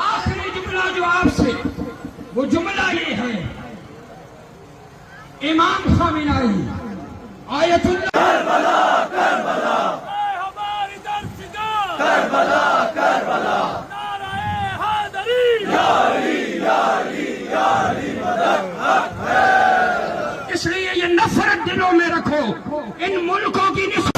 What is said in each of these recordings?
آخری جملہ جو آپ سے، وہ جملہ یہ ہے، امام خامنہئی آیت اللہ کربلا کربلا ہماری درفدا کربلا کربلا نعرہ حیدری یا علی یا علی یا علی مدد حق ہے۔ اس لیے یہ نفرت دلوں میں رکھو، ان ملکوں کی نسبت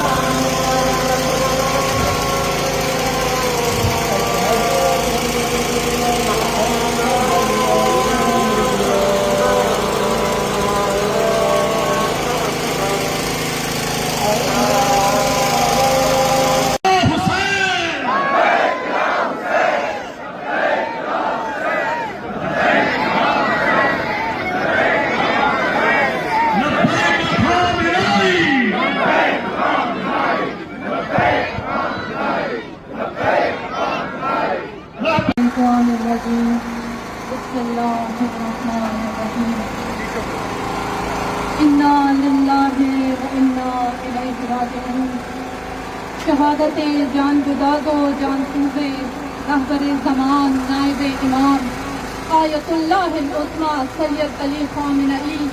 بسم اللہ الرحمن الرحیم انا للہ و انا الیہ راجعون۔ شہادت جان گداز و جان سوزے رہبر زمان نائب امام آیت اللہ العظمی سید علی خامنہئی،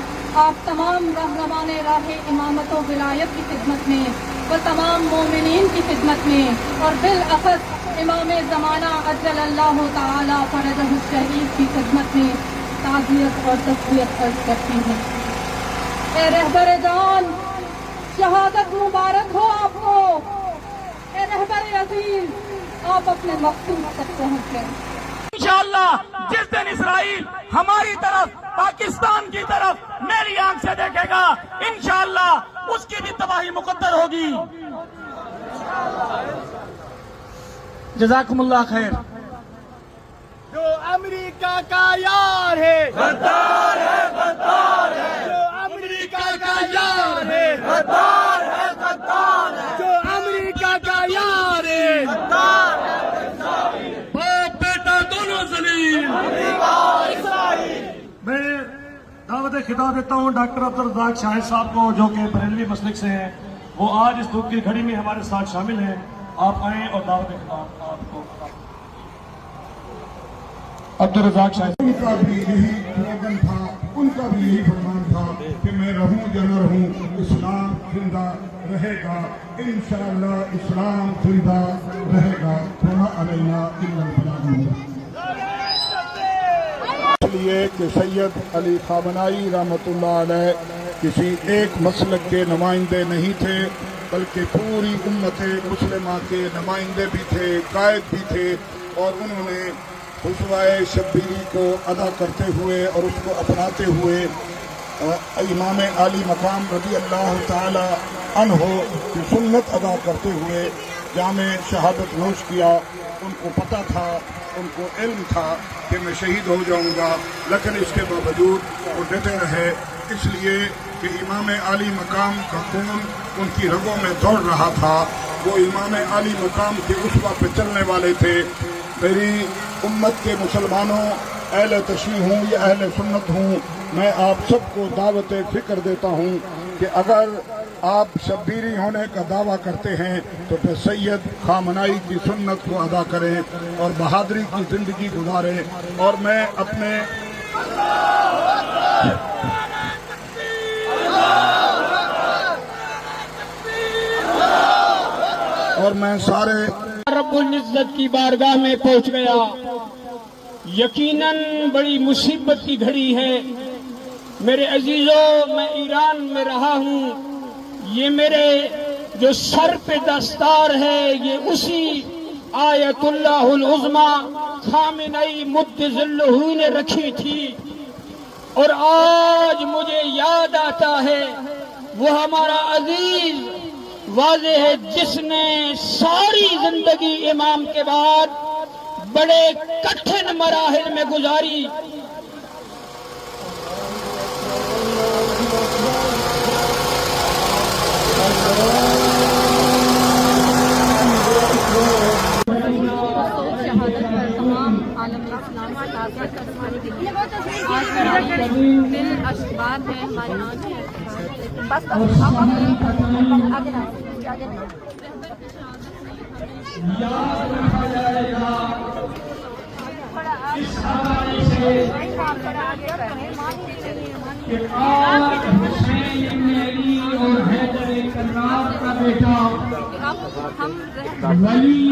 آپ تمام رہنمان راہ امامت و ولایت کی خدمت میں و تمام مومنین کی خدمت میں اور بالاخص امام زمانہ عجل اللہ تعالی فرجہ الشریف کی خدمت میں تعزیت اور تصویت عرض کرتی ہوں۔ اے رہبر جان، شہادت مبارک ہو آپ کو۔ اے رہبر عزیز، آپ اپنے مقصود تک پہنچ گئے۔ انشاءاللہ جس دن اسرائیل ہماری طرف، پاکستان کی طرف میری آنکھ سے دیکھے گا، انشاءاللہ اس کی بھی تباہی مقدر ہوگی۔ جزاکم اللہ خیر۔ جو امریکہ کا یار ہے غدار ہے غدار ہے، جو امریکہ کا یار ہے غدار ہے غدار ہے، جو امریکہ کا یار ہے غدار ہے اسرائیل، باپ بیٹا دونوں ذلیل امریکہ اور اسرائیل۔ میں دعوت خطاب دیتا ہوں ڈاکٹر عبدالرزاق شاہد صاحب کو، جو کہ بریلوی مسلک سے ہیں۔ وہ آج اس دکھ کی گھڑی میں ہمارے ساتھ شامل ہیں۔ آپ آئیں اور دعوت خطاب آپ کو۔ عبدالرزاق شاہد ان کا بھی یہی سلوگن تھا، ان کا بھی یہی فرمان تھا کہ میں رہوں یا نہ رہوں، اسلام زندہ رہے گا، انشاءاللہ اسلام زندہ رہے گا۔ وما علینا الا البلاغ المبین۔ اس لیے کہ سید علی خامنہئی رحمۃ اللہ علیہ کسی ایک مسلک کے نمائندے نہیں تھے، بلکہ پوری امت مسلمہ کے نمائندے بھی تھے، قائد بھی تھے، اور انہوں نے خطبۂ شبیری کو ادا کرتے ہوئے اور اس کو اپناتے ہوئے امام عالی مقام رضی اللہ تعالی عنہ کی سنت ادا کرتے ہوئے جامع شہادت نوش کیا۔ ان کو پتہ تھا، ان کو علم تھا کہ میں شہید ہو جاؤں گا، لیکن اس کے باوجود وہ ڈٹے رہے، اس لیے کہ امام عالی مقام کا خون ان کی رگوں میں دوڑ رہا تھا۔ وہ امام عالی مقام کے اسوہ پہ چلنے والے تھے۔ میری امت کے مسلمانوں، اہل تشیع ہوں یا اہل سنت ہوں، میں آپ سب کو دعوت فکر دیتا ہوں کہ اگر آپ شبیری ہونے کا دعویٰ کرتے ہیں تو پھر سید خامنہئی کی سنت کو ادا کریں اور بہادری کی زندگی گزاریں۔ اور میں اپنے سارے رب العزت کی بارگاہ میں پہنچ گیا۔ یقیناً بڑی مصیبت کی گھڑی ہے۔ میرے عزیزوں، میں ایران میں رہا ہوں، یہ میرے جو سر پہ دستار ہے یہ اسی آیت اللہ العظمی خامنہئی مد ظلہ نے رکھی تھی، اور آج مجھے یاد آتا ہے وہ ہمارا عزیز واضح ہے جس نے ساری زندگی امام کے بعد بڑے کٹھن مراحل میں گزاری۔ دل اشباب ہے ہماری آنکھیں، بس آگے اس حوالے سے کہ آج حسین ابن علی اور حیدر کرار کا بیٹا ولی